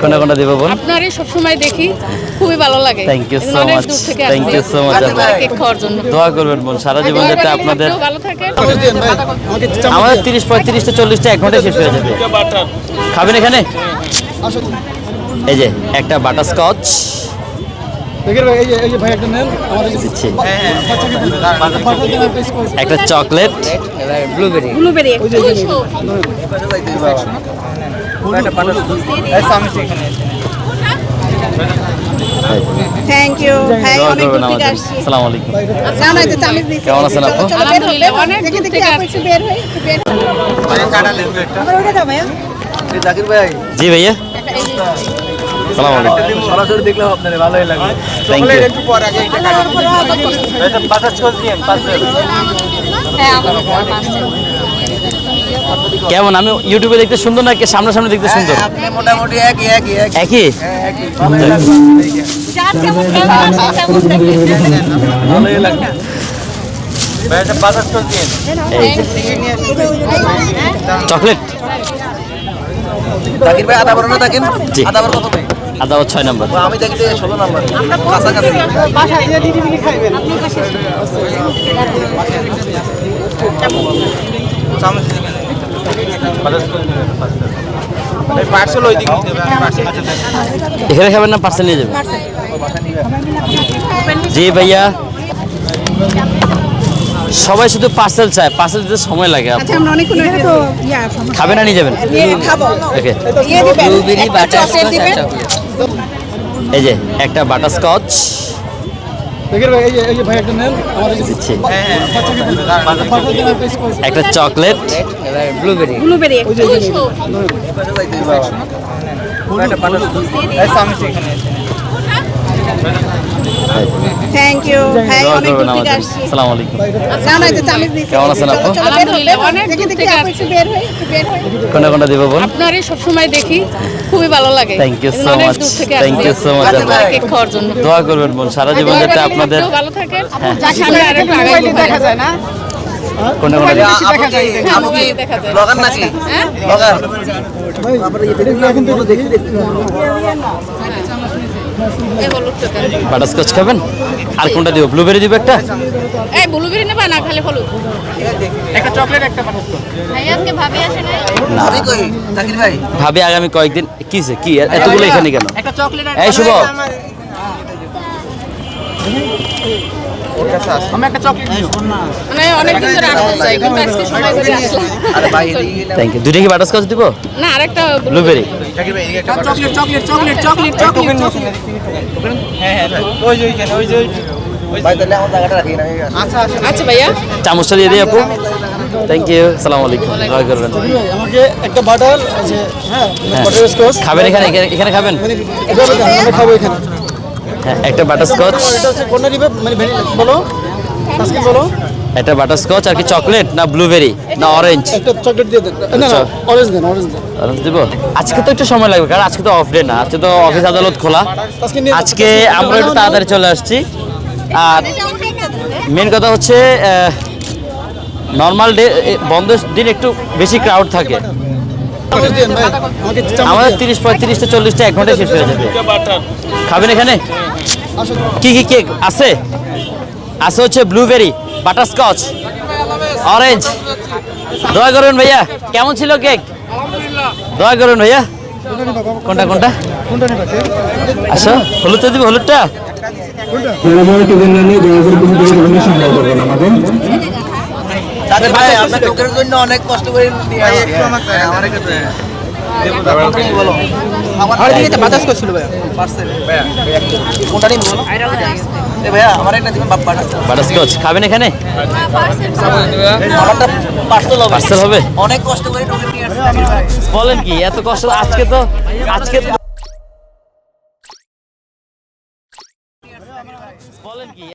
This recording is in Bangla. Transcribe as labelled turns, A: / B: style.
A: কোনটা কোনটা দিব বল?
B: আপনারই সব সময় দেখি, খুবই ভালো লাগে।
A: থ্যাংক ইউ সো
B: অনেক
A: মাচ,
B: দূর থেকে
A: থ্যাংক
B: আসছি
A: ইউ সো মাচ।
B: কেক খাওয়ার জন্য।
A: দোয়া করবেন বোন, সারা জীবন যাতে আপনাদের
B: ভালো থাকেন।
A: আমাদের 30-35 40টা 1 ঘন্টায় শেষ হয়ে যাবে। খাবেন এখানে? এই যে একটা বাটারস্কচ দিচ্ছি, একটা চকলেট,
B: ব্লুবেরি
C: থ্যাংক ইউ ভাই,
A: দোয়া
C: অনেক
A: করবেন
C: দূর থেকে
A: আমাদের।
C: আসছি।
A: আসসালামু আলাইকুম।
C: না না, চামিজ দিছি।
A: কেমন আছেন আপু?
C: চলো, বের হও,
B: আলহামদুলিল্লাহ, অনেক
C: দেখি
B: দূর
C: দেখি
B: থেকে
C: আপু একটু বের হই, একটু বের হই। আমার ওটা দাও ভাইয়া।
A: জি ভাইয়া, আসসালামু আলাইকুম।
D: সরাসরি দেখলেও আপনার ভালোই লাগবে।
A: Thank you.
D: একটু পরে আগে একটা কাটা বাটারস্কচ দিয়েন পার্সেল।
B: হ্যাঁ, আমার পার্সেল।
A: কেমন আমি ইউটিউবে দেখতে সুন্দর নাকি সামনাসামনি দেখতে সুন্দর?
D: আপনি মোটামুটি একই
A: একই
B: যার যেমন কেমন তেমন দেখতে।
D: ভালোই লাগবে। ভাই একটা বাটারস্কচ দিয়েন।
A: চকলেট
D: জাকির ভাই আদা বড় না থাকেন?
A: জি।
D: আদা বড় কত ভাই?
A: আদা 6 নম্বর।
D: আমি দেখতে 16 নাম্বার কাছাকাছি। পার্সেল ওই দিক নিতে হবে।
A: এখানে খাবেন না পার্সেল নিয়ে যাবেন? জি ভাইয়া, সবাই শুধু পার্সেল চায়, পার্সেল দিতে সময় লাগে।
C: আচ্ছা, আমরা অনেকক্ষণ হয়ে গেছে।
A: খাবেন না নিয়ে যাবেন?
C: খাবো।
A: ওকে,
C: দিয়ে দিবেন। চকলেট দিবেন।
A: এই যে একটা বাটারস্কচ দিচ্ছি, একটা চকলেট,
C: ব্লুবেরি থ্যাংক ইউ ভাই,
A: দোয়া
C: অনেক
A: করবেন
C: দূর থেকে
A: আমাদের।
C: আসছি।
A: আসসালামু আলাইকুম।
C: না না, চামিজ দিছি।
A: কেমন আছেন আপু?
C: চলো, বের হও,
B: আলহামদুলিল্লাহ,
C: বের হও।
B: অনেক
C: দেখি
B: দূর
C: দেখি
B: থেকে
C: আপু একটু বের হই, একটু বের হই।
A: কোনটা কোনটা দিব বল?
B: আপনারই সব সময় দেখি, খুবই ভালো লাগে।
A: থ্যাংক ইউ সো
B: অনেক
A: মাচ,
B: দূর থেকে
A: থ্যাংক ইউ
B: আসছি
A: সো মাচ।
B: কেক খাওয়ার জন্য।
A: দোয়া করবেন বোন, সারা জীবন যাতে আপনাদের
B: ভালো থাকেন। সামনে আরেকটু আগাই দেখা যায় না?
A: কোনটা কোনটা দিব?
D: আপনি কি
B: দেখা যায়।
D: ব্লগার নাকি?
B: হ্যাঁ?
D: ব্লগার।
B: এই হলুদটা দেন।
A: বাটারস্কচ খাবেন? আর কোনটা দিব? ব্লুবেরি দিব একটা?
B: এই ব্লুবেরি নেবা না খালি হলুদ?
D: একটা চকলেট একটা বাটারস্কচ।
B: ভাই আজকে ভাবি আসে নাই?
A: না,
D: আমি কই জাকির ভাই
A: ভাবি আগামী কয়েকদিন কিছে কি এতগুলো এখানে কেন?
D: একটা চকলেট
A: এই শুভ,
D: আমি একটা চকলেট দিও।
B: মানে অনেক দিন ধরে আসতে চাই, কিন্তু আজকে সময় করে আসলাম।
D: আরে ভাই এদিকে
A: থ্যাংক ইউ। দুইটা কি বাটারস্কচ দিব?
B: না, আরেকটা
A: ব্লুবেরি?
D: জাকির ভাই এদিকে একটা চকলেট হ্যাঁ ওই যে ওইখানে ওই যে ভাই তাহলে আমার জায়গাটা রাখি না। আচ্ছা
B: আচ্ছা ভাইয়া,
A: চামচটা দিয়ে দিই আপু। থ্যাংক ইউ, আসসালামু আলাইকুম। দোয়া করবেন।
E: আমাকে একটা বাটার আছে, হ্যাঁ বাটারস্কচ
A: খাবেন এখানে? এখানে খাবেন?
E: আমরা খাবো এখানে।
A: হ্যাঁ, একটা বাটারস্কচ,
E: এটা হচ্ছে কোনটা দিবে মানে বলো আজকে বলো।
A: একটা বাটারস্কচ আর কি চকলেট না ব্লুবেরি না অরেঞ্জ?
E: একটা চকলেট দিয়ে দেন। না না, অরেঞ্জ দেন, অরেঞ্জ দেন।
A: অরেঞ্জ দিব? আজকে তো একটু সময় লাগবে কারণ আজকে তো অফ ডে না, আজকে তো অফিস আদালত খোলা।
E: আজকে নিয়ে
A: আজকে আমরা একটু তাড়াতাড়ি চলে আসছি। আর মেন কথা হচ্ছে নর্মাল ডে বন্ধের দিন একটু বেশি ক্রাউড থাকে।
E: চামচ দেন ভাই, আমাকে চামচ
A: আমাদের
E: দেন।
A: 30-35টা 40টা 1 ঘন্টায় শেষ হয়ে যাবে। খাবেন এখানে? কি কি কেক আছে? আছে হচ্ছে ব্লুবেরি, বাটারস্কচ, অরেঞ্জ। দোয়া করুন ভাইয়া, কেমন ছিল কেক? দোয়া করুন ভাইয়া। কোনটা কোনটা?
E: কোনটা নিবা কে?
A: আসো, হলুদটা দিব, হলুদটা।
D: জাকির ভাই আপনার লোকের জন্য অনেক কষ্ট করে নিয়ে আসছি। আমার কাছে বলো আমার দিকে একটা বাতাস করছিল ভাই পার্সেল ভাই কোনটা নিব বলো? এ ভাইয়া আমার একটা দিবেন বাটারস্কচ।
A: বাটারস্কচ খাবেন এখানে?
D: আমারটা পার্সেল হবে।
A: পার্সেল হবে?
D: অনেক কষ্ট করে লোকের নিয়ে আসছি জাকির ভাই।
A: বলেন কি এত কষ্ট? আজকে তো